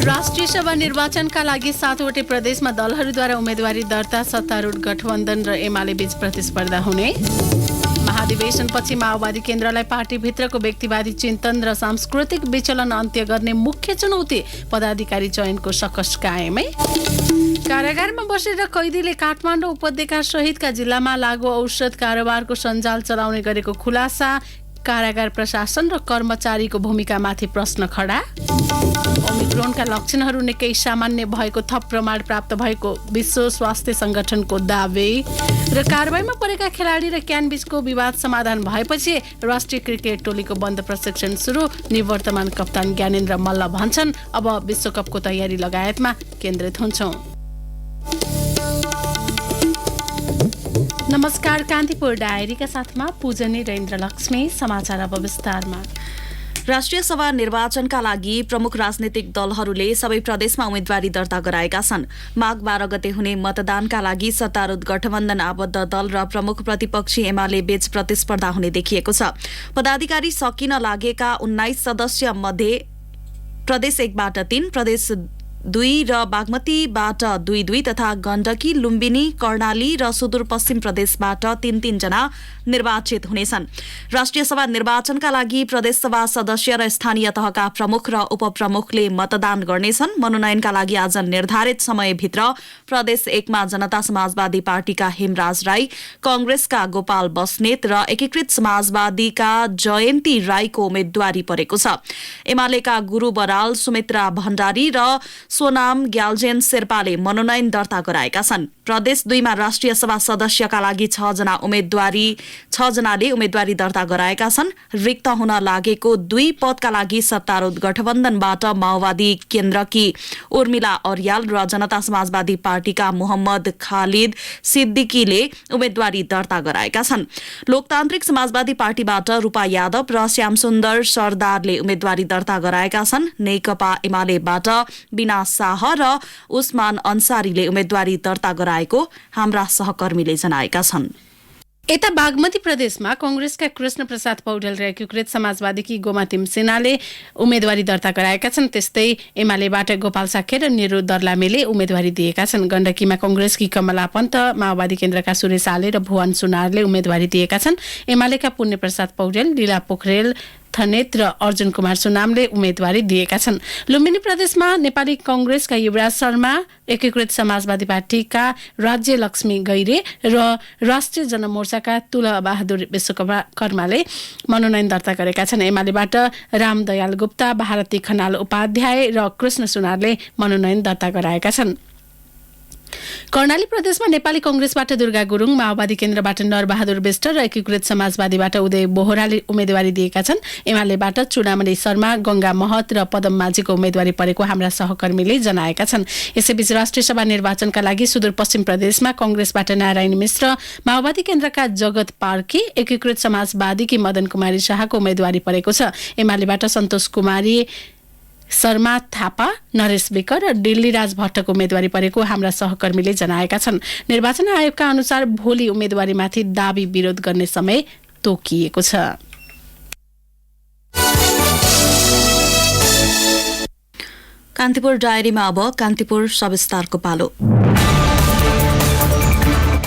राष्ट्रिय सभा निर्वाचनका लागि 7वटै प्रदेशमा दलहरूद्वारा उम्मेदवारी दर्ता, सत्तारूढ गठबन्धन र एमाले बीच प्रतिस्पर्धा हुने। महाधिवेशनपछि माओवादी केन्द्रलाई पार्टीभित्रको व्यक्तिवादी चिन्तन र सांस्कृतिक विचलन अन्त्य गर्ने मुख्य चुनौती, पदाधिकारी चयनको सकस कायमै। कारागारमा बसेर कैदीले काठमाडौँ उपत्यका सहितका जिल्लामा लागू औषध कारोबारको सञ्जाल चलाउने गरेको खुलासा, कारागार प्रशासन र कर्मचारीको भूमिकामाथि प्रश्न खडा। ओमिक्रोनका लक्षणहरू निकै सामान्य भएको थप प्रमाण प्राप्त भएको विश्व स्वास्थ्य संगठनको दावी। र कारबाहीमा परेका खेलाडी र क्यानबिचको विवाद समाधान भएपछि राष्ट्रिय क्रिकेट टोलीको बन्द प्रशिक्षण सुरु। निवर्तमान कप्तान ज्ञानेन्द्र मल्ल भन्छन्, अब विश्वकपको तयारी लगायतमा केन्द्रित हुन्छौं। नमस्कार, कान्तिपुर डायरीका साथमा पूजनी र इन्द्रलक्ष्मी। समाचार अब विस्तारमा। राष्ट्रिय सभा निर्वाचनका लागि प्रमुख राजनीतिक दलहरूले सबै प्रदेशमा उम्मेदवारी दर्ता गराएका छन्। माघ 12 गते हुने मतदानका लागि सत्तारूढ गठबन्धन आबद्ध दल र प्रमुख प्रतिपक्षी एमाले बीच प्रतिस्पर्धा हुने देखिएको छ। पदाधिकारी सकिन लागेका 19 सदस्य मध्ये प्रदेश 1 बाट 3, प्रदेश 2 र बागमतीबाट 2 तथा गण्डकी, लुम्बिनी, कर्णाली र सुदूरपश्चिम प्रदेशबाट 3 जना निर्वाचित हुनेछन्। राष्ट्रिय सभा निर्वाचनका लागि प्रदेशसभा सदस्य र स्थानीय तहका प्रमुख र उपप्रमुखले मतदान गर्नेछन्। मनोनयनका लागि आज निर्धारित समयभित्र प्रदेश 1 मा जनता समाजवादी पार्टीका हेमराज राई, कांग्रेसका गोपाल बस्नेत र एकीकृत समाजवादीका जयन्ती राईको उम्मेद्वारी परेको छ। एमालेका गुरु बराल, सुमित्रा भण्डारी र सोनाम ग्याल्जेन शेर्पाले मनोनयन दर्ता गराएका छन्। प्रदेश 2 मा राष्ट्रिय सभा सदस्यका लागि 6 जनाले उम्मेद्वारी दर्ता गराएका छन्। रिक्त हुन लागेको 2 पदका लागि सत्तारूढ गठबन्धनबाट माओवादी केन्द्रकी उर्मिला अर्याल र जनता समाजवादी पार्टीका मोहम्मद खालिद सिद्दिकीले उम्मेद्वारी दर्ता गराएका छन्। लोकतान्त्रिक समाजवादी पार्टीबाट रूपा यादव र श्यामसुन्दर सरदारले उम्मेद्वारी दर्ता गराएका छन्। नेकपा एमालेबाट बिना शाह र उस्मान अन्सारीले उम्मेद्वारी दर्ता गराएको हाम्रा सहकर्मीले जनाएका छन्। यता बागमती प्रदेशमा कांग्रेसका कृष्ण प्रसाद पौडेल र एकीकृत समाजवादीकी गोमातिम सिन्हाले उम्मेदवारी दर्ता गराएका छन्। त्यस्तै एमालेबाट गोपाल साक्य र निरु दर्लामेले उम्मेदवारी दिएका छन्। गण्डकीमा कांग्रेसकी कमला पन्त, माओवादी केन्द्रका सुरेश आले र भुवन सुनारले उम्मेदवारी दिएका छन्। एमालेका पुण्य प्रसाद पौडेल, लीला पोखरेल थनेत र अर्जुन कुमार सुनामले उम्मेदवारी दिएका छन्। लुम्बिनी प्रदेशमा नेपाली कांग्रेसका युवराज शर्मा, एकीकृत समाजवादी पार्टीका राज्य लक्ष्मी गैरे र राष्ट्रिय जनमोर्चाका तुलबहादुर विश्वकर्माले मनोनयन दर्ता गरेका छन्। एमालेबाट रामदयाल गुप्ता, भारती खनाल उपाध्याय र कृष्ण सुनारले मनोनयन दर्ता गराएका छन्। कर्णाली प्रदेशमा नेपाली कांग्रेसबाट दुर्गा गुरुङ, माओवादी केन्द्रबाट नरबहादुर विष्ट र एकीकृत समाजवादीबाट उदय बोहराले उम्मेदवारी दिएका छन्। एमालेबाट चुडामणि शर्मा, गंगा महत र पदम माझीको उम्मेदवारी परेको हाम्रा सहकर्मीले जनाएका छन्। यसैबीच राष्ट्रिय सभा निर्वाचनका लागि सुदूरपश्चिम प्रदेशमा कांग्रेसबाट नारायण मिश्र, माओवादी केन्द्रका जगत पार्की, एकीकृत समाजवादीकी मदन कुमारी शाहको उम्मेदवारी परेको छ। एमालेबाट सन्तोष कुमारी शर्मा थापा, नरेश विक र दिल्लीराज भट्टको उम्मेदवारी परेको हाम्रा सहकर्मीले जनाएका छन्। निर्वाचन आयोगका अनुसार भोलि उम्मेदवारीमाथि दाबी विरोध गर्ने समय तोकिएको छ। कान्तिपुर डायरीमा अब कान्तिपुर सविस्तारको पालो।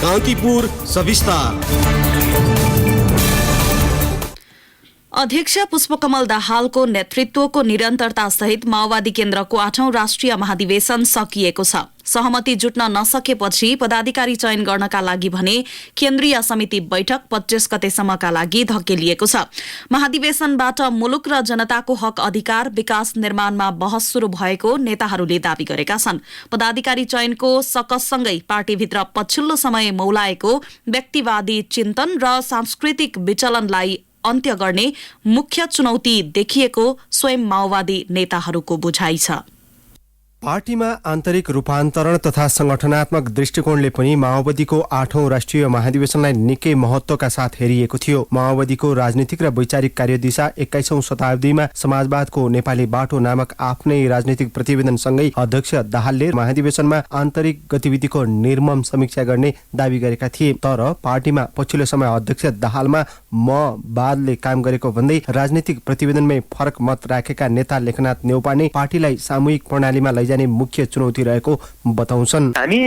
कान्तिपुर सविस्तार। अध्यक्ष पुष्पकमल दाहालको नेतृत्वको निरन्तरता सहित माओवादी केन्द्रको 8औं राष्ट्रिय महाधिवेशन सकिएको छ। सहमति जुट्न नसकेपछि पदाधिकारी चयन गर्नका लागि भने केन्द्रीय समिति बैठक 25 गतेसम्मका लागि धकेलिएको छ। महाधिवेशनबाट मुलुक र जनताको हक अधिकार विकास निर्माणमा बहस शुरू भएको नेताहरूले दावी गरेका छन्। पदाधिकारी चयनको सकससँगै पार्टीभित्र पछिल्लो समय मौलाएको व्यक्तिवादी चिन्तन र सांस्कृतिक विचलनलाई अन्त्य गर्ने मुख्य चुनौती देखिएको स्वयं माओवादी नेताहरूको बुझाइ छ। पार्टीमा आन्तरिक रूपान्तरण तथा संगठनात्मक दृष्टिकोणले पनि माओवादीको 8औं राष्ट्रिय महाधिवेशनलाई निकै महत्त्वका साथ हेरिएको थियो। माओवादीको राजनीतिक र वैचारिक कार्यदिशा 21औं शताब्दीमा समाजवादको नेपाली बाटो नामक आफ्नै राजनीतिक प्रतिवेदनसँगै अध्यक्ष दाहालले महाधिवेशनमा आन्तरिक गतिविधिको निर्मम समीक्षा गर्ने दावी गरेका थिए। तर पार्टीमा पछिल्लो समय अध्यक्ष दाहालमा बादले काम गरेको भन्दै राजनीतिक प्रतिवेदनमै फरक मत राखेका नेता लेखनाथ नेउपाने पार्टीलाई सामूहिक प्रणालीमा लैजाने मुख्य चुनौती रहेको बताउँछन्। हामी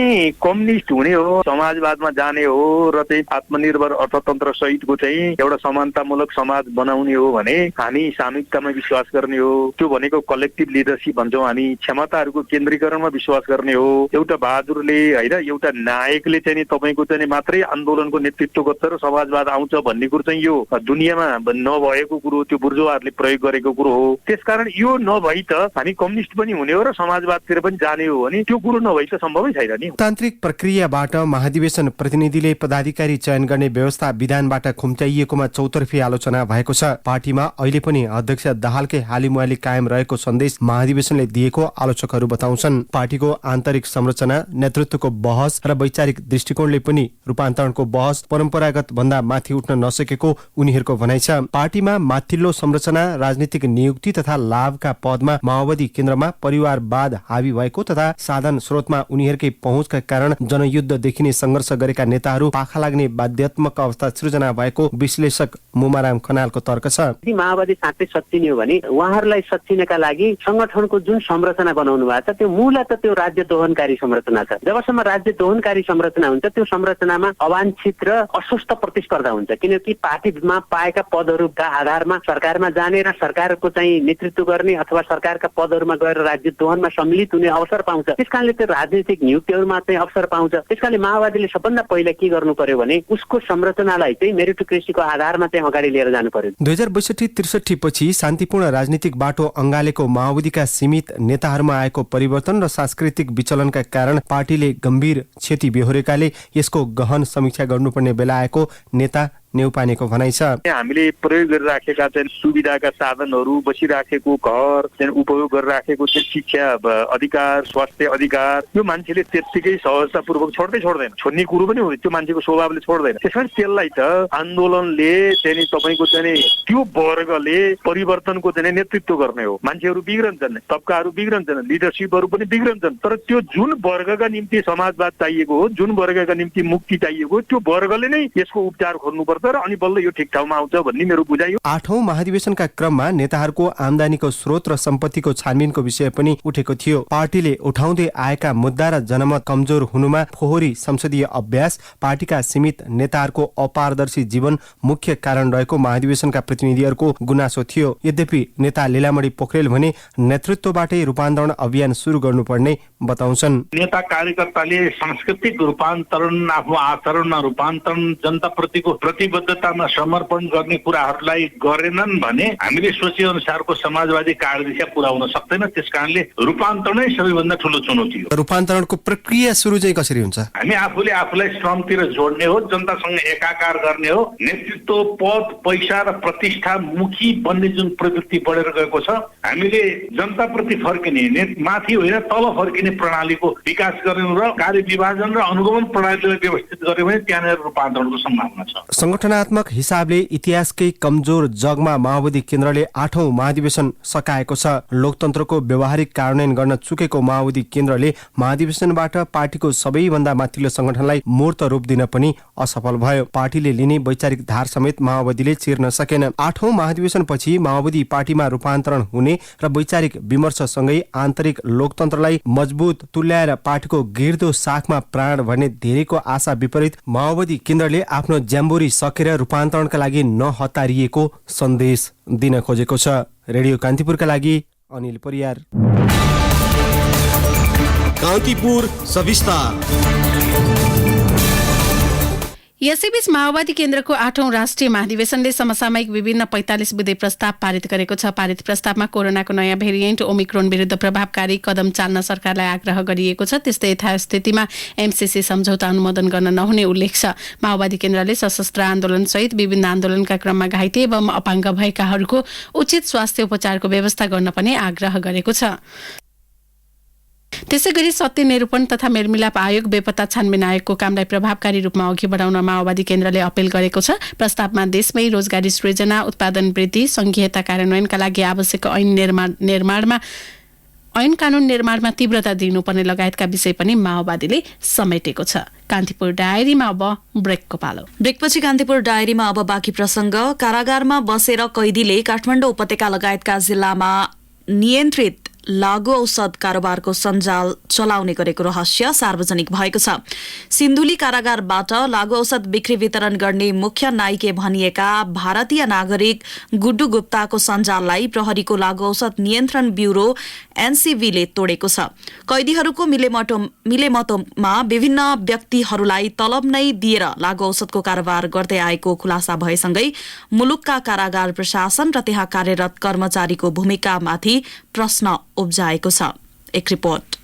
कम्युनिस्ट हुने हो, समाजवादमा जाने हो र चाहिँ आत्मनिर्भर अर्थतन्त्र सहितको चाहिँ एउटा समानतामूलक समाज बनाउने हो भने हामी सामूहिकतामा विश्वास गर्ने हो। त्यो भनेको कलेक्टिभ लिडरसिप भन्छौँ हामी, क्षमताहरूको केन्द्रीकरणमा विश्वास गर्ने हो। एउटा बहादुरले होइन एउटा नायकले चाहिँ तपाईँको चाहिँ मात्रै आन्दोलनको नेतृत्व गर्छ र समाजवाद आउँछ भन्ने कुरो चाहिँ यो दुनियाँमा नभएको कुरो, त्यो बुर्जुवाहरूले प्रयोग गरेको कुरो हो। त्यसकारण यो नभई त हामी कम्युनिस्ट पनि हुने हो र समाजवादतिर पनि जाने हो भने त्यो कुरो नभई त सम्भवै छैन नि। तान्त्रिक प्रक्रियाबाट महाधिवेशन प्रतिनिधिले पदाधिकारी चयन गर्ने व्यवस्था विधानबाट खुम्चाइएकोमा चौतर्फी आलोचना भएको छ। पार्टीमा अहिले पनि अध्यक्ष दाहालकै हालिमुहाली कायम रहेको सन्देश महाधिवेशनले दिएको आलोचकहरू बताउँछन्। पार्टीको आन्तरिक संरचना, नेतृत्वको बहस र वैचारिक दृष्टिकोणले पनि रूपान्तरणको बहस परम्परागत भन्दा माथि उठ्न नसकेको उनीहरूको भनाइ छ। पार्टीमा माथिल्लो संरचना, राजनीतिक नियुक्ति तथा लाभका पदमा माओवादी केन्द्रमा परिवारवाद हावी भएको तथा साधन स्रोतमा उनीहरूकै पहुँचका कारण जनयुद्ध देखिने संघर्ष गरेका नेताहरू पाखा लाग्ने बाध्यात्मक अवस्था सृजना भएको विश्लेषक मुमाराम खनालको तर्क छ। यदि माओवादी साँच्चै सच्चिने हो भने उहाँहरूलाई सच्चिनका लागि संगठनको जुन संरचना बनाउनु भएको छ त्यो मूलत त्यो राज्य दोहनकारी संरचना छ। जबसम्म राज्य दोहनकारी संरचना हुन्छ त्यो संरचनामा अवांछित र अस्वस्थ प्रतिस्पर्धा हुन्छ, किनकि पार्टीमा पाएका पदहरूका आधारमा सरकारमा जाने र सरकारको चाहिँ नेतृत्व गर्ने अथवा सरकारका पदहरूमा गएर राज्य दोहनमा सम्मिलित हुने अवसर पाउँछ। त्यसकारणले त्यो राजनीतिक नियुक्तिहरूमा चाहिँ अवसर पाउँछ। त्यसकारणले माओवादीले सबभन्दा पहिला के गर्नु पर्यो भने उसको संरचनालाई चाहिँ मेरिटोक्रेसीको आधारमा चाहिँ अगाडि लिएर जानु पर्यो। 2062-63 पछि शान्तिपूर्ण राजनीतिक बाटो अँगालेको माओवादीका सीमित नेताहरूमा आएको परिवर्तन र सांस्कृतिक विचलनका कारण पार्टीले गम्भीर क्षति बेहोरेकाले यसको गहन समीक्षा गर्नुपर्ने बेला आएको नेता नेउपानेको भनाइ छ। हामीले प्रयोग गरिराखेका चाहिँ सुविधाका साधनहरू, बसिराखेको घर, उपयोग गरिराखेको शिक्षा अधिकार, स्वास्थ्य अधिकार, यो मान्छेले त्यत्तिकै सहजतापूर्वक छोड्दैन। छोड्ने कुरो पनि हो, त्यो मान्छेको स्वभावले छोड्दैन। त्यसकारण त्यसलाई त आन्दोलनले चाहिँ तपाईँको चाहिँ त्यो वर्गले परिवर्तनको चाहिँ नेतृत्व गर्ने हो। मान्छेहरू बिग्रन्छन्, तबकाहरू बिग्रन्छन्, लिडरसिपहरू पनि बिग्रन्छन्, तर त्यो जुन वर्गका निम्ति समाजवाद चाहिएको हो, जुन वर्गका निम्ति मुक्ति चाहिएको हो, त्यो वर्गले नै यसको उपचार खोज्नुपर्छ र अनि बल्ल यो ठिक ठाउँमा आउँछ भन्ने मेरो बुझाइ हो। 8औं महाधिवेशनका क्रममा नेताहरूको आम्दानीको स्रोत र सम्पत्तिको छानबिनको विषय पनि उठेको थियो। पार्टीले उठाउँदै आएका मुद्दा र जनमत कमजोर हुनुमा फोहोरी संसदीय अभ्यास, पार्टीका सीमित नेताहरूको अपारदर्शी जीवन मुख्य कारण रहेको महाधिवेशनका प्रतिनिधिहरूको गुनासो थियो। यद्यपि नेता लीलामणि पोखरेल भने नेतृत्वबाटै रूपान्तरण अभियान सुरु गर्नुपर्ने बताउँछन्। नेता कार्यकर्ताले सांस्कृतिक रूपान्तरण, आफ्नो आचरणमा रूपान्तरण, जनताप्रतिको प्रतिबद्धतामा समर्पण गर्ने कुराहरूलाई गरेनन् भने हामीले सोचे अनुसारको समाजवादी कार्यदिशा पुर्याउन सक्दैन। त्यसकारणले रूपान्तरणै सबैभन्दा ठुलो चुनौती हो। रूपान्तरणको प्रक्रिया सुरु चाहिँ कसरी हुन्छ? हामी आफूले आफूलाई श्रमतिर जोड्ने हो, जनतासँग एकाकार गर्ने हो। नेतृत्व, पद, पैसा र प्रतिष्ठा मुखी बन्ने जुन प्रवृत्ति बढेर गएको छ, हामीले जनताप्रति फर्किने, माथि होइन तल फर्किने प्रणालीको विकास गर्नु र कार्य विभाजन र अनुगमन प्रणालीलाई व्यवस्थित गर्यो भने त्यहाँनिर रूपान्तरणको सम्भावना छ। संगठनात्मक हिसाबले इतिहासकै कमजोर जगमा माओवादी केन्द्रले 8औं महाधिवेशन सकाएको छ। लोकतन्त्रको व्यावहारिक कार्यान्वयन गर्न चुकेको माओवादी केन्द्रले महाधिवेशनबाट पार्टीको सबैभन्दा माथिल्लो संगठनलाई मूर्त रूप दिन पनि असफल भयो। पार्टीले लिने वैचारिक धार समेत माओवादीले चिर्न सकेन। 8औं महाधिवेशनपछि माओवादी पार्टीमा रूपान्तरण हुने र वैचारिक विमर्शसँगै आन्तरिक लोकतन्त्रलाई मजबुत तुल्याएर पार्टीको गिर्दो साखमा प्राण भर्ने धेरैको आशा विपरीत माओवादी केन्द्रले आफ्नो ज्याम्बोरी सकेर रूपान्तरणका लागि नहतारिएको सन्देश दिन खोजेको छ। रेडियो कान्तिपुरका लागि अनिल परियार। कान्तिपुर सविस्तार। यसैबीच माओवादी केन्द्रको 8औं राष्ट्रिय महाधिवेशनले समसामयिक विभिन्न 45 विधेयक प्रस्ताव पारित गरेको छ। पारित प्रस्तावमा कोरोनाको नयाँ भेरिएन्ट ओमिक्रोन विरुद्ध प्रभावकारी कदम चाल्न सरकारलाई आग्रह गरिएको छ। त्यस्तै यथास्थितिमा एमसीसी सम्झौता अनुमोदन गर्न नहुने उल्लेख छ। माओवादी केन्द्रले सशस्त्र आन्दोलनसहित विभिन्न आन्दोलनका क्रममा घाइते एवं अपाङ्ग भएकाहरूको उचित स्वास्थ्य उपचारको व्यवस्था गर्न पनि आग्रह गरेको छ। त्यसै गरी सत्य निरूपण तथा मेलमिलाप आयोग बेपत्ता छानबिन आयोगको कामलाई प्रभावकारी रूपमा अघि बढाउन माओवादी केन्द्रले अपील गरेको छ। प्रस्तावमा देशमै रोजगारी सृजना, उत्पादन वृद्धि, संघीयता कार्यान्वयनका लागि आवश्यक ऐन कानून निर्माणमा तीव्रता दिनुपर्ने लगायतका विषय पनि माओवादीले समेटेको छ। कान्तिपुर डायरीमा अब ब्रेकको पालो। ब्रेकपछि कान्तिपुर डायरीमा अब बाँकी प्रसंग। कारागारमा बसेर कैदीले काठमाडौँ उपत्यका लगायतका जिल्लामा नियन्त्रित लागु औषध कारोबारको सञ्जाल चलाउने गरेको रहस्य सार्वजनिक भएको छ। सिन्धुली कारागारबाट लागु औषध बिक्री वितरण गर्ने मुख्य नाइके भनिएका भारतीय नागरिक गुड्डु गुप्ताको सञ्जाललाई प्रहरीको लागु औषध नियन्त्रण ब्युरो एनसीबीले तोडेको छ। कैदीहरूको मिलेमतोमा विभिन्न व्यक्तिहरूलाई तलब नै दिएर लागु औषधको कारोबार गर्दै आएको खुलासा भएसँगै मुलुकका कारागार प्रशासन र त्यहाँ कार्यरत कर्मचारीको भूमिकामाथि प्रश्न उब्जाएको छ। एक रिपोर्ट।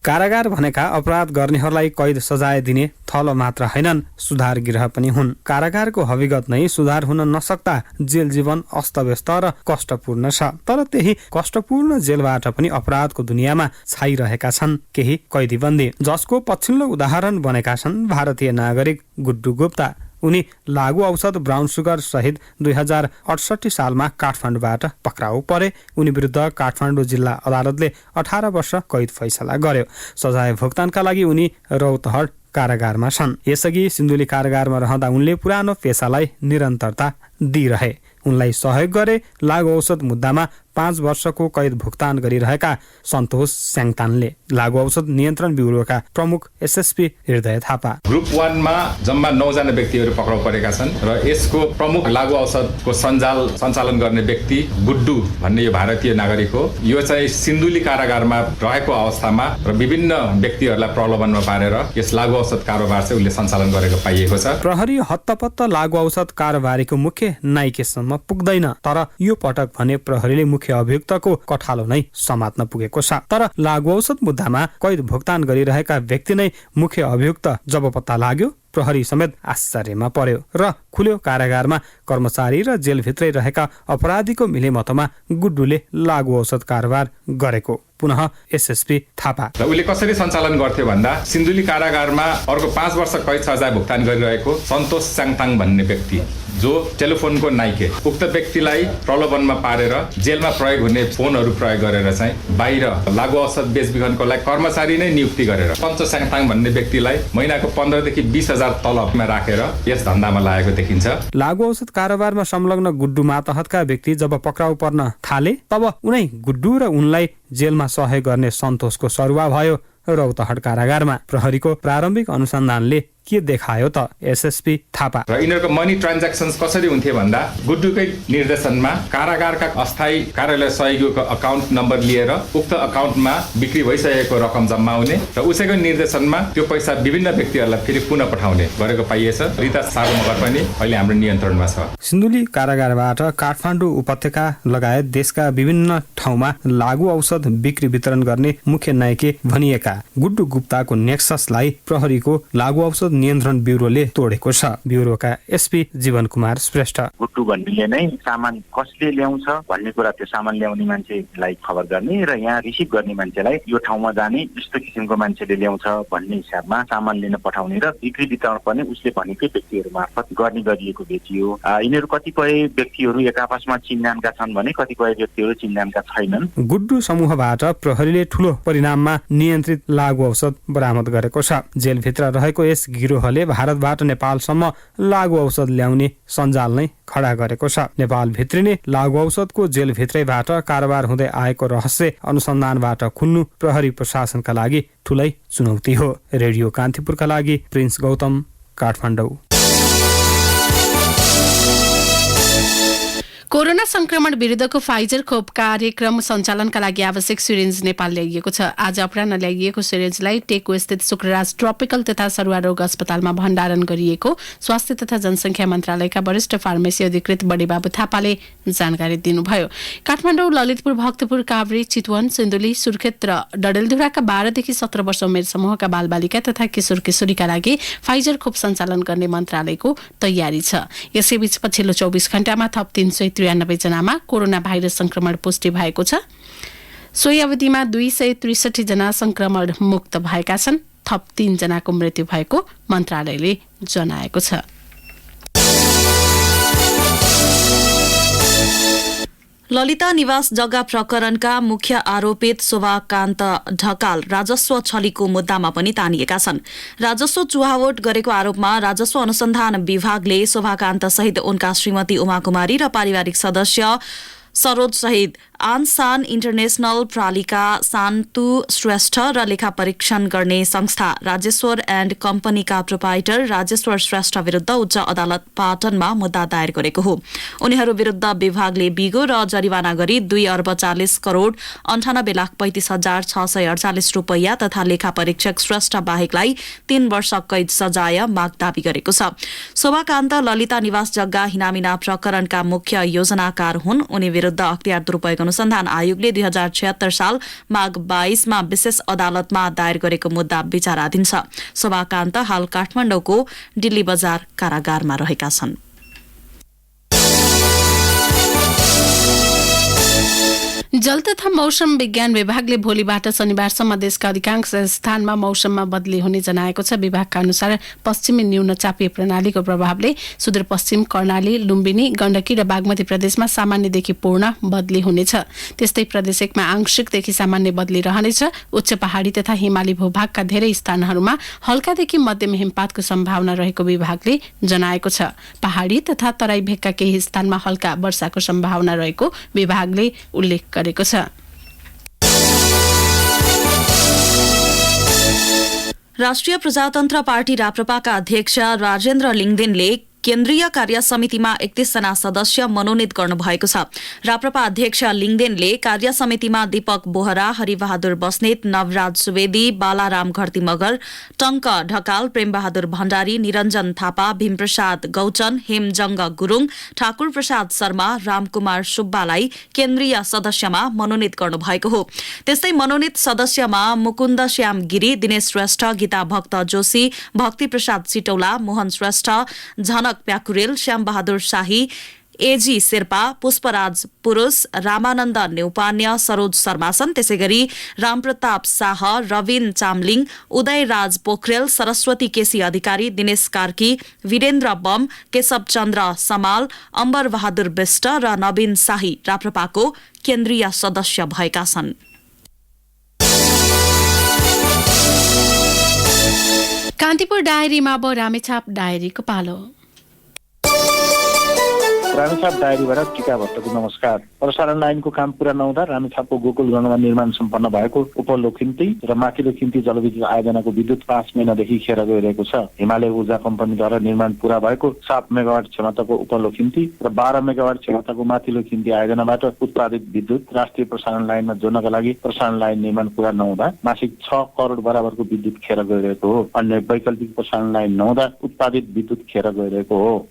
कारागार भनेका अपराध गर्नेहरूलाई कैद सजाय दिने थलो मात्र हैनन्, सुधार गृह पनि हुन्। कारागारको हविगत नै सुधार हुन नसक्दा जेल जीवन अस्तव्यस्त र कष्टपूर्ण छ। तर त्यही कष्टपूर्ण जेलबाट पनि अपराधको दुनियाँमा छाइरहेका छन् केही कैदीबन्दी, जसको पछिल्लो उदाहरण बनेका छन् भारतीय नागरिक गुड्डु गुप्ता। उनी लागु औषध ब्राउन सुगर सहित 2068 सालमा काठमाडौँबाट पक्राउ परे। उनी विरुद्ध काठमाडौँ जिल्ला अदालतले 18 वर्ष कैद फैसला गर्यो। सजाय भुक्तानका लागि उनी रौतहट कारागारमा छन्। यसअघि सिन्धुली कारागारमा रहँदा उनले पुरानो पेसालाई निरन्तरता दिइरहे। उनलाई सहयोग गरे लागु औषध मुद्दामा 5 वर्षको कैद भुक्तान गरिरहेका सन्तोष स्याङतानले। लागु औषध नियन्त्रण ब्युरोका प्रमुख एसएसपी हृदय थापा। ग्रुप 1 मा जम्मा 9 जना व्यक्तिहरू पक्राउ परेका छन् र यसको प्रमुख लागु औषधको सञ्चालन गर्ने व्यक्ति गुड्डु भन्ने यो भारतीय नागरिक हो। यो चाहिँ सिन्धुली कारागारमा रहेको अवस्थामा र विभिन्न व्यक्तिहरूलाई प्रलोभनमा पारेर यस लागु औषध कारोबार चाहिँ उसले सञ्चालन गरेको पाइएको छ। प्रहरी हत्तपत्त लागु औषध कारोबारीको मुख्य नाइकेसम्म पुग्दैन, तर यो पटक भने प्रहरीले मुख्य अभियुक्तको कठालो नै समात्न पुगेको छ। तर लागु औषध मुद्दामा कैद भुक्तान गरिरहेका व्यक्ति नै मुख्य अभियुक्त जब पत्ता लाग्यो, प्रहरी समेत आश्चर्यमा पर्यो र खुल्यो कारागारमा कर्मचारी र जेलभित्रै रहेका अपराधीको मिलेमतोमा गुड्डुले लागु औषध कारोबार गरेको। पुनः एसएसपी थापा। र उसले कसरी सञ्चालन गर्थ्यो भन्दा सिन्धुली कारागारमा अर्को 5 वर्ष कैद सजाय भुक्तान गरिरहेको सन्तोष स्याङताङ भन्ने व्यक्ति जो टेलिफोनको नाइके, उक्त व्यक्तिलाई प्रलोभनमा पारेर जेलमा प्रयोग हुने फोनहरू प्रयोग गरेर चाहिँ बाहिर लागु औषध बेचबिखनको लागि कर्मचारी नै नियुक्ति गरेर सन्तोष स्याङताङ भन्ने व्यक्तिलाई महिनाको 15 देखि 20,000 तलबमा राखेर यस धन्दामा लागेको देखिन्छ। लागु औषध कारोबारमा संलग्न गुड्डु मातहतका व्यक्ति जब पक्राउ पर्न थाले तब उनै गुड्डु र उनलाई जेलमा सहयोग गर्ने सन्तोषको सरुवा भयो रौतहट कारागारमा। प्रहरीको प्रारम्भिक अनुसन्धानले के देखायो त एसएसपी थापा। र यिनीहरूको मनी ट्रान्ज्याक्सन्स कसरी हुन्थे भन्दा गुड्डुकै निर्देशनमा कारागारका अस्थायी कार्यालय सहयोगीको अकाउन्ट नम्बर लिएर उक्त अकाउन्टमा बिक्री भइसकेको रकम जम्मा हुने र उसैको निर्देशनमा त्यो पैसा विभिन्न व्यक्तिहरूलाई फेरि पुनः पठाउने गरेको पाइएछ। रिता सागमगर पनि अहिले हाम्रो नियन्त्रणमा छ। सिन्धुली कारागारबाट काठमाडौँ उपत्यका लगायत देशका विभिन्न ठाउँमा लागु औषध बिक्री वितरण गर्ने मुख्य नायके भनिएका गुड्डु गुप्ताको नेक्ससलाई प्रहरीको लागु औषध नियन्त्रण ब्युरोले तोडेको छ। ब्युरोका एसपी जीवन कुमार श्रेष्ठ। गुड्डु भन्नेले नै सामान कसले ल्याउँछ भन्ने कुरा, त्यो सामान ल्याउने मान्छेलाई खबर गर्ने र यहाँ रिसिभ गर्ने मान्छेलाई यो ठाउँमा जाने यस्तो किसिमको मान्छेले ल्याउँछ भन्ने हिसाबमा सामान लिन पठाउने र बिक्री वितरण पनि उसले भनेकै व्यक्तिहरू मार्फत गर्ने गरिएको देखियो। यिनीहरू कतिपय व्यक्तिहरू एक आपसमा चिन्जानका छन् भने कतिपय व्यक्तिहरू चिन्जानका छैनन्। गुड्डु समूहबाट प्रहरीले ठूलो परिणाममा नियन्त्रित लागु औषध बरामद गरेको छ। जेलभित्र रहेको यस गिरोहले भारतबाट नेपालसम्म लागु औषध ल्याउने सञ्जाल नै खडा गरेको छ। नेपाल भित्रिने लागु औषधको जेलभित्रैबाट कारोबार हुँदै आएको रहस्य अनुसन्धानबाट खुल्नु प्रहरी प्रशासनका लागि ठूलै चुनौती हो। रेडियो कान्तिपुरका लागि प्रिन्स गौतम, काठमाडौँ। कोरोना संक्रमण विरुद्धको फाइजर खोप कार्यक्रम सञ्चालनका लागि आवश्यक सिरिन्ज नेपाल ल्याइएको छ। आज अपराह्न ल्याइएको सिरिन्जलाई टेकु स्थित शुक्रराज ट्रपिकल तथा सरुवा रोग अस्पतालमा भण्डारण गरिएको स्वास्थ्य तथा जनसङ्ख्या मन्त्रालयका वरिष्ठ फार्मेसी अधिकृत बडीबाबु थापाले जानकारी दिनुभयो। काठमाडौँ, ललितपुर, भक्तपुर, काभ्रे, चितवन, सिन्धुली, सुर्खेत र डडेलधुराका 12 देखि 17 वर्ष उमेर समूहका बालबालिका तथा किशोर किशोरीका लागि फाइजर खोप सञ्चालन गर्ने मन्त्रालयको तयारी छ। यसैबीच पछिल्लो 24 घण्टामा थप 393 जनामा कोरोना भाइरस संक्रमण पुष्टि भएको छ। सोही अवधिमा 263 जना संक्रमण मुक्त भएका छन्। थप 3 जनाको मृत्यु भएको मन्त्रालयले जनाएको छ। ललिता निवास जग्गा प्रकरणका मुख्य आरोपित शोभाकान्त ढकाल राजस्व छलीको मुद्दामा पनि तानिएका छन्। राजस्व चुहावट गरेको आरोपमा राजस्व अनुसन्धान विभागले शोभाकान्त सहित उनका श्रीमती उमाकुमारी र पारिवारिक सदस्य सरोज सहित आनसान इन्टरनेशनल प्रालिका शान्तु श्रेष्ठ र लेखा परीक्षण गर्ने संस्था राजेश्वर एण्ड कम्पनीका प्रोपाइटर राजेश्वर श्रेष्ठ विरुद्ध उच्च अदालत पाटनमा मुद्दा दायर गरेको हो। उनीहरू विरुद्ध विभागले बिगो र जरिवाना गरी 2 अर्ब 40 करोड 98,35,648 रुपैयाँ तथा लेखा परीक्षक श्रेष्ठ बाहेकलाई 3 वर्ष कैद सजाय माग दावी गरेको छ। शोभाकान्त ललिता निवास जग्गा हिनामिना प्रकरणका मुख्य योजनाकार हुन्। उनी विरुद्ध अख्तियार दुरूपयोग अनुसन्धान आयोगले 2076 साल माघ 22 मा विशेष अदालतमा दायर गरेको मुद्दा विचाराधीन छ। शोभाकान्त हाल काठमाडौँको दिल्ली बजार कारागारमा रहेका छन्। जल तथा मौसम विज्ञान विभागले भोलिबाट शनिबारसम्म देशका अधिकांश स्थानमा मौसममा बदली हुने जनाएको छ। विभागका अनुसार पश्चिमी न्यूनचापीय प्रणालीको प्रभावले सुदूरपश्चिम कर्णाली, लुम्बिनी, गण्डकी र बागमती प्रदेशमा सामान्यदेखि पूर्ण बदली हुनेछ। त्यस्तै प्रदेश 1मा आंशिकदेखि सामान्य बदली रहनेछ। उच्च पहाडी तथा हिमाली भूभागका धेरै स्थानहरूमा हल्कादेखि मध्यम हिमपातको सम्भावना रहेको विभागले जनाएको छ। पहाडी तथा तराई भेगका केही स्थानमा हल्का वर्षाको सम्भावना रहेको विभागले उल्लेख गरेको छ। राष्ट्रिय प्रजातन्त्र पार्टी राप्रपाका अध्यक्ष राजेन्द्र लिङदेनले केन्द्रीय कार्य समितिमा 31 जना सदस्य मनोनित गर्नुभएको छ। राप्रपा अध्यक्ष लिङदेनले कार्य समितिमा दीपक बोहरा, हरिबहादुर बस्नेत, नवराज सुवेदी, बालाराम घरती मगर, टंक ढकाल, प्रेमबहादुर भण्डारी, निरञ्जन थापा, भीमप्रसाद गौचन, हेमजंग गुरुङ, ठाकुर प्रसाद शर्मा, रामकुमार सुब्बालाई केन्द्रीय सदस्यमा मनोनित गर्नुभएको हो। त्यस्तै मनोनित सदस्यमा मुकुन्द श्याम गिरी, दिनेश श्रेष्ठ, गीता भक्त जोशी, भक्ति प्रसाद सिटौला, मोहन श्रेष्ठ, झनक प्याकुरेल, श्याम बहादुर शाही, एजी शेर्पा, पुष्पराज पुरुष, रामानन्द नेउपान्य, सरोज शर्मा छन्। त्यसैगरी रामप्रताप शाह, रविन चामलिङ, उदयराज पोखरेल, सरस्वती केसी अधिकारी, दिनेश कार्की, वीरेन्द्र बम, केशव चन्द्र समाल, अम्बर बहादुर बिष्ट र नवीन शाही राप्रपाको केन्द्रीय सदस्य भएका छन्। कान्तिपुर डायरीमा अब रामेछाप डायरीको पालो। रामेछाप डायरीबाट टीका भट्टको नमस्कार। प्रसारण लाइनको काम पूरा नहुँदा रामेछापको गोकुलगञ्जमा निर्माण सम्पन्न भएको उपल्लो खिम्ती र माथिल्लो खिम्ती जलविद्युत आयोजनाको विद्युत 5 महिनादेखि खेर गइरहेको छ। हिमालय ऊर्जा कम्पनीद्वारा निर्माण पूरा भएको 7 मेगावाट क्षमताको उपल्लो खिम्ती र 12 मेगावाट क्षमताको माथिल्लो खिम्ती आयोजनाबाट उत्पादित विद्युत राष्ट्रिय प्रसारण लाइनमा जोड्नका लागि प्रसारण लाइन निर्माण पूरा नहुँदा मासिक 6 करोड बराबरको विद्युत खेर गइरहेको हो। अन्य वैकल्पिक प्रसारण लाइन नहुँदा उत्पादित विद्युत खेर गइरहेको हो।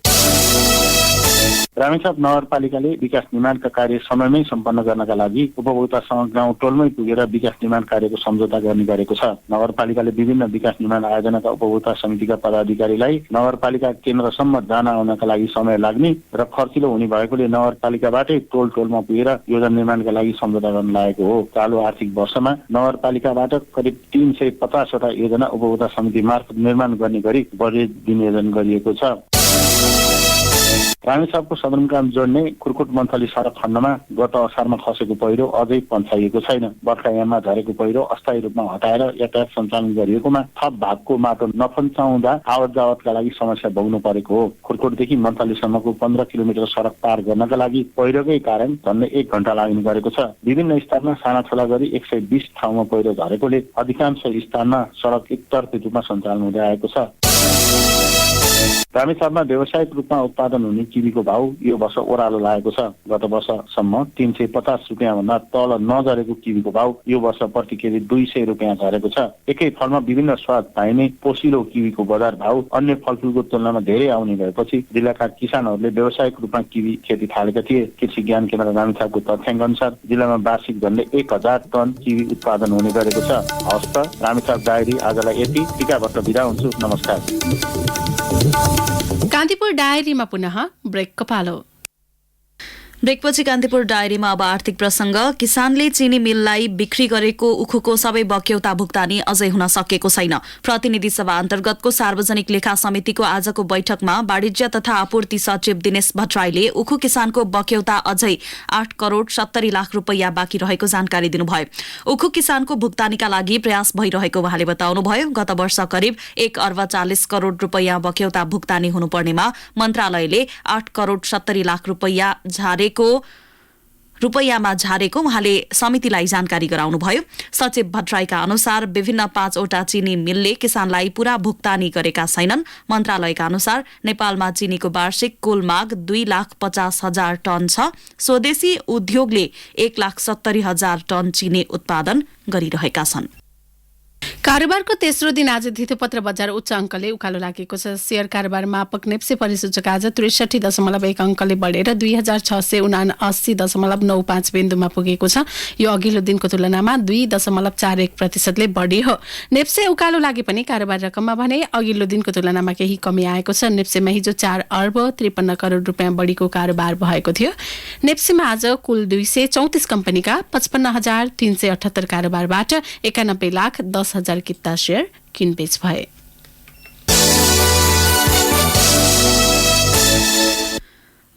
रामेछाप नगरपालिकाले विकास निर्माणका कार्य समयमै सम्पन्न गर्नका लागि उपभोक्तासँग गाउँ टोलमै पुगेर विकास निर्माण कार्यको सम्झौता गर्ने गरेको छ। नगरपालिकाले विभिन्न विकास निर्माण आयोजनाका उपभोक्ता समितिका पदाधिकारीलाई नगरपालिका केन्द्रसम्म जान आउनका लागि समय लाग्ने र खर्चिलो हुने भएकोले नगरपालिकाबाटै टोल टोलमा पुगेर योजना निर्माणका लागि सम्झौता गर्न लागेको हो। चालु आर्थिक वर्षमा नगरपालिकाबाट करिब 350 वटा योजना उपभोक्ता समिति मार्फत निर्माण गर्ने गरी बजेट विनियोजन गरिएको छ। रामेछापको सदरमुकाम जोड्ने खुर्कुट मन्थली सडक खण्डमा गत असारमा खसेको पहिरो अझै पन्छाइएको छैन। बर्खायाममा झरेको पहिरो अस्थायी रूपमा हटाएर यातायात सञ्चालन गरिएकोमा थप भागको माटो नपन्छाउँदा आवत जावतका लागि समस्या भोग्नु परेको हो। खुर्कुटदेखि मन्थलीसम्मको 15 किलोमिटर सडक पार गर्नका लागि पहिरोकै कारण झन्डै 1 घण्टा लाग्ने गरेको छ। विभिन्न स्थानमा साना ठुला गरी 120 ठाउँमा पहिरो झरेकोले अधिकांश स्थानमा सडक एकतर्फी रूपमा सञ्चालन हुँदै आएको छ। रामेछापमा व्यावसायिक रूपमा उत्पादन हुने किवीको भाउ यो वर्ष ओह्रालो लागेको छ। गत वर्षसम्म 350 रुपियाँ भन्दा तल नझरेको किवीको भाउ यो वर्ष प्रति केजी 200 रुपियाँ झरेको छ। एकै फलमा विभिन्न स्वाद पाइने पोसिलो किवीको बजार भाउ अन्य फलफुलको तुलनामा धेरै आउने भएपछि जिल्लाका किसानहरूले व्यावसायिक रूपमा किवी खेती थालेका थिए। कृषि ज्ञान केन्द्र रामेछापको तथ्याङ्क अनुसार जिल्लामा वार्षिक झन्डै 1000 टन किवी उत्पादन हुने गरेको छ। हस्त रामेछाप डायरी आजलाई यति। टीका भट्ट बिदा हुन्छु। नमस्कार। कान्तिपुर डायरीमा पुनः ब्रेकको पालो। ब्रेकपछि कान्तिपुर डायरीमा अब आर्थिक प्रसंग। किसानले चिनी मिललाई बिक्री गरेको उखुको सबै बक्यौता भुक्तानी अझै हुन सकेको छैन। प्रतिनिधि सभा अन्तर्गतको सार्वजनिक लेखा समितिको आजको बैठकमा वाणिज्य तथा आपूर्ति सचिव दिनेश भट्टराईले उखु किसानको बक्यौता अझै 8 करोड़ 70 लाख रुपैयाँ बाँकी रहेको जानकारी दिनुभयो। उखु किसानको भुक्तानीका लागि प्रयास भइरहेको उहाँले बताउनुभयो। गत वर्ष करिब 1 अर्ब 40 करोड़ रुपैयाँ बक्यौता भुक्तानी हुनुपर्नेमा मन्त्रालयले 8 करोड़ 70 लाख रुपैयाँमा झारेको उहाँले समितिलाई जानकारी गराउनुभयो। सचिव भट्टराईका अनुसार विभिन्न 5वटा चीनी मिलले किसानलाई पूरा भुक्तानी गरेका छैनन्। मन्त्रालयका अनुसार नेपालमा चीनीको वार्षिक कुल माग 2,50,000 टन छ। स्वदेशी उद्योगले 1,70,000 टन चीनी उत्पादन गरिरहेका छन्। कारोबारको तेस्रो दिन आज धितोपत्र बजार उच्च अङ्कले उकालो लागेको छ। शेयर कारोबार मापक नेप्से परिसूचक आज 63.1 अङ्कले बढेर 2679.95 बिन्दुमा पुगेको छ। यो अघिल्लो दिनको तुलनामा 2.41% बढी हो। नेप्से उकालो लागे पनि कारोबार रकममा भने अघिल्लो दिनको तुलनामा केही कमी आएको छ। नेप्सेमा हिजो 4 अर्ब 53 करोड़ रुपियाँ बढीको कारोबार भएको थियो। नेप्सेमा आज कुल 234 कम्पनीका 55,378 कारोबारबाट 91,10,000 किता शेयर किनबेच भए।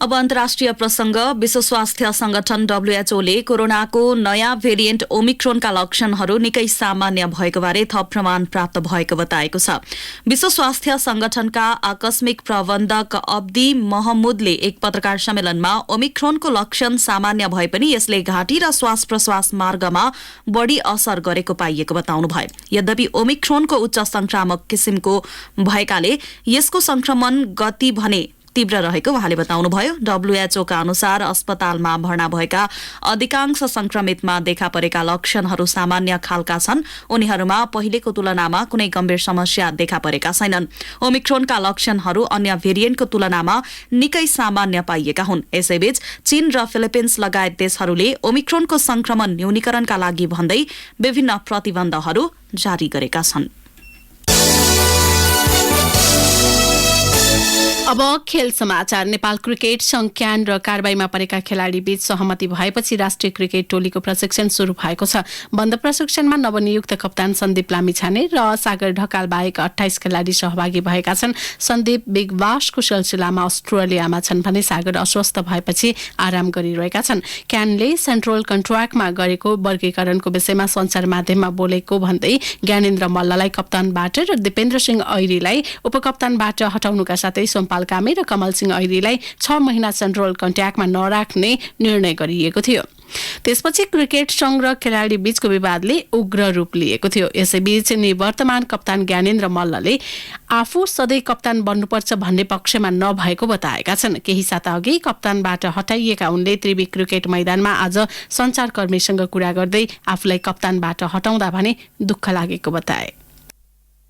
अब अन्तर्राष्ट्रिय प्रसंग। विश्व स्वास्थ्य संगठन WHO कोरोनाको नयाँ भेरिएन्ट ओमिक्रोनका लक्षणहरू निकै सामान्य भएको बारे थप प्रमाण प्राप्त भएको बताएको छ। विश्व स्वास्थ्य संगठनका आकस्मिक प्रबन्धक अब्दी महमुदले एक पत्रकार सम्मेलनमा ओमिक्रोनको लक्षण सामान्य भए पनि यसले घाँटी र श्वास प्रश्वास मार्गमा बढ़ी असर गरेको पाइएको बताउनुभयो। यद्यपि ओमिक्रोनको उच्च संक्रामक किसिमको भएकाले यसको संक्रमण गति भने तीव्र रहेको उहाँले बताउनुभयो। WHO का अनुसार अस्पतालमा भर्ना भएका अधिकांश संक्रमितमा देखा परेका लक्षणहरू सामान्य खालका छन्। उनीहरूमा पहिलेको तुलनामा कुनै गम्भीर समस्या देखा परेका छैनन्। ओमिक्रोनका लक्षणहरू अन्य भेरिएन्टको तुलनामा निकै सामान्य पाइएका हुन्। यसैबीच चीन र फिलिपिन्स लगायत देशहरूले ओमिक्रोनको संक्रमण न्यूनीकरणका लागि भन्दै विभिन्न प्रतिबन्धहरू जारी गरेका छन्। अब खेल समाचार। नेपाल क्रिकेट संघ क्यान र कारबाहीमा परेका खेलाडी बीच सहमति भएपछि राष्ट्रिय क्रिकेट टोलीको प्रशिक्षण शुरू भएको छ। बन्द प्रशिक्षणमा नवनियुक्त कप्तान सन्दीप लामिछाने र सागर ढकाल बाहेक 28 खेलाडी सहभागी भएका छन्। सन्दीप बिग बासको सिलसिलामा अस्ट्रेलियामा छन् भने सागर अस्वस्थ भएपछि आराम गरिरहेका छन्। क्यानले सेन्ट्रल कन्ट्र्याक्टमा गरेको वर्गीकरणको विषयमा सञ्चार माध्यममा बोलेको भन्दै ज्ञानेन्द्र मल्ललाई कप्तानबाट र दिपेन्द्र सिंह ऐरीलाई उपकप्तानबाट हटाउनुका साथै सोमपाल कामे र कमल सिंह ऐरीलाई 6 महिना सेन्ट्रल कन्ट्र्याक्टमा नराख्ने निर्णय गरिएको थियो। त्यसपछि क्रिकेट संघ र खेलाडी बीचको विवादले उग्र रूप लिएको थियो। यसैबीच निवर्तमान कप्तान ज्ञानेन्द्र मल्लले आफू सधैँ कप्तान बन्नुपर्छ भन्ने पक्षमा नभएको बताएका छन्। केही साता अघि कप्तानबाट हटाइएका उनले त्रिवी क्रिकेट मैदानमा आज सञ्चारकर्मीसँग कुरा गर्दै आफूलाई कप्तानबाट हटाउँदा भने दुःख लागेको बताए।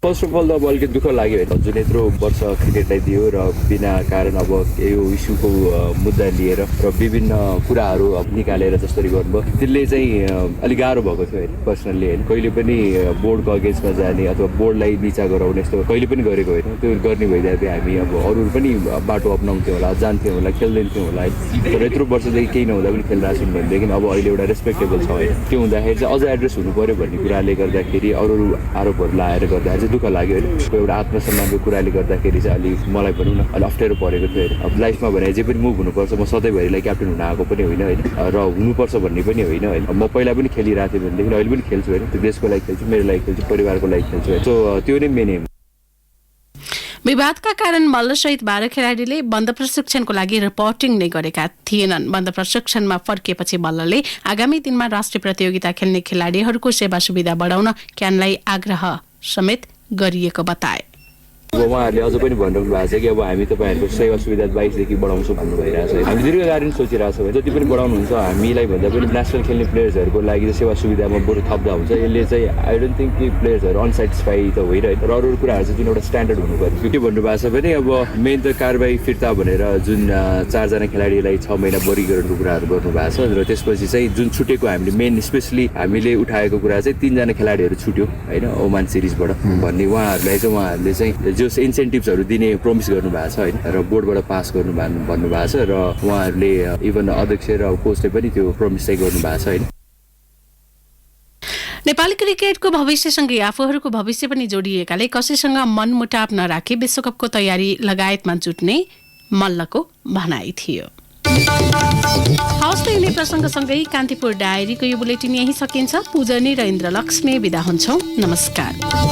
फर्स्ट अफ अल त अब अलिकति दुःख लाग्यो होइन, जुन यत्रो वर्ष क्रिकेटलाई दियो र बिना कारण अब यो इस्युको मुद्दा लिएर र विभिन्न कुराहरू अब निकालेर जसरी गर्नुभयो त्यसले चाहिँ अलिक गाह्रो भएको थियो होइन। पर्सनल्ली होइन, कहिले पनि बोर्डको अगेन्स्टमा जाने अथवा बोर्डलाई निचा गराउने यस्तो कहिले पनि गरेको होइन। त्यो गर्ने भइदिए हामी अब अरू पनि बाटो अप्नाउँथ्यौँ होला, जान्थ्यौँ होला, खेल्दैनथ्यौँ होला है। तर यत्रो वर्षदेखि केही नहुँदा पनि खेलिरहेको छौँ भनेदेखि अब अहिले एउटा रेस्पेक्टेबल छ होइन। त्यो हुँदाखेरि चाहिँ अझ एड्रेस हुनु पऱ्यो भन्ने कुराले गर्दाखेरि अरू आरोपहरू लाएर गर्दाखेरि दुःख लाग्यो होइन। एउटा आत्मसम्मानको कुराले गर्दाखेरि चाहिँ अलिक मलाई भनौँ न अलिक अप्ठ्यारो परेको थियो होइन। अब लाइफमा भने जे पनि मुभ हुनुपर्छ, म सधैँभरिलाई क्याप्टन हुन आएको पनि होइन होइन, र हुनुपर्छ भन्ने पनि होइन होइन। म पहिला पनि खेलिरहेको थिएँ भनेदेखि अहिले पनि खेल्छु होइन। त्यो देशको लागि खेल्छु, मेरो लागि खेल्छु, परिवारको लागि खेल्छु होइन। सो त्यो नै मेन एम। विवादका कारण मल्लसहित 12 खेलाडीले बन्द प्रशिक्षणको लागि रिपोर्टिङ नै गरेका थिएनन्। बन्द प्रशिक्षणमा फर्किएपछि मल्लले आगामी दिनमा राष्ट्रिय प्रतियोगिता खेल्ने खेलाडीहरूको सेवा सुविधा बढाउन क्यानलाई आग्रह समेत गरिएको बताए। अब उहाँहरूले अझ पनि भनिरहनु भएको छ कि अब हामी तपाईँहरूको सेवा सुविधा 22देखि बढाउँछौँ भन्नु भइरहेको छ। हामी दीर्घकालीन सोचिरहेको छौँ, जति पनि बढाउनुहुन्छ हामीलाई भन्दा पनि नेसनल खेल्ने प्लेयर्सहरूको लागि चाहिँ सेवा सुविधामा बरु थप्दा हुन्छ। यसले चाहिँ आई डोन्ट थिङ्क कि प्लेयर्सहरू अनसेटिस्फाई त भइरहेको र अरू कुराहरू चाहिँ जुन एउटा स्ट्यान्डर्ड हुनु पर्यो। के भन्नुभएको छ भने अब मेन त कारबाही फिर्ता भनेर जुन 4 जना खेलाडीलाई 6 महिना वर्गीकरणको कुराहरू गर्नुभएको छ र त्यसपछि चाहिँ जुन छुटेको हामीले मेन स्पेसली हामीले उठाएको कुरा चाहिँ 3 जना खेलाडीहरू छुट्यो होइन ओमान सिरिजबाट भन्ने उहाँहरूले चाहिँ जस इन्सेन्टिभ्सहरू दिने प्रोमिस गर्नुभएको छ होइन र बोर्डबाट पास गर्नु भन्नुभएको छ र उहाँहरूले इभन अध्यक्ष र कोचले पनि त्यो प्रोमिस चाहिँ गर्नुभएको छ होइन। नेपाली क्रिकेटको भविष्यसँगै आफूहरूको भविष्य पनि जोडिएकाले कसैसँग मनमुटाव नराखी विश्वकपको तयारी लगायतमा जुट्ने मल्लको भनाइ थियो। हवस् त यिनै प्रसङ्गसँगै कान्तिपुर डायरीको यो बुलेटिन यही सकिन्छ। पूजनी र इन्द्रलक्ष्मी बिदा हुन्छौँ। नमस्कार।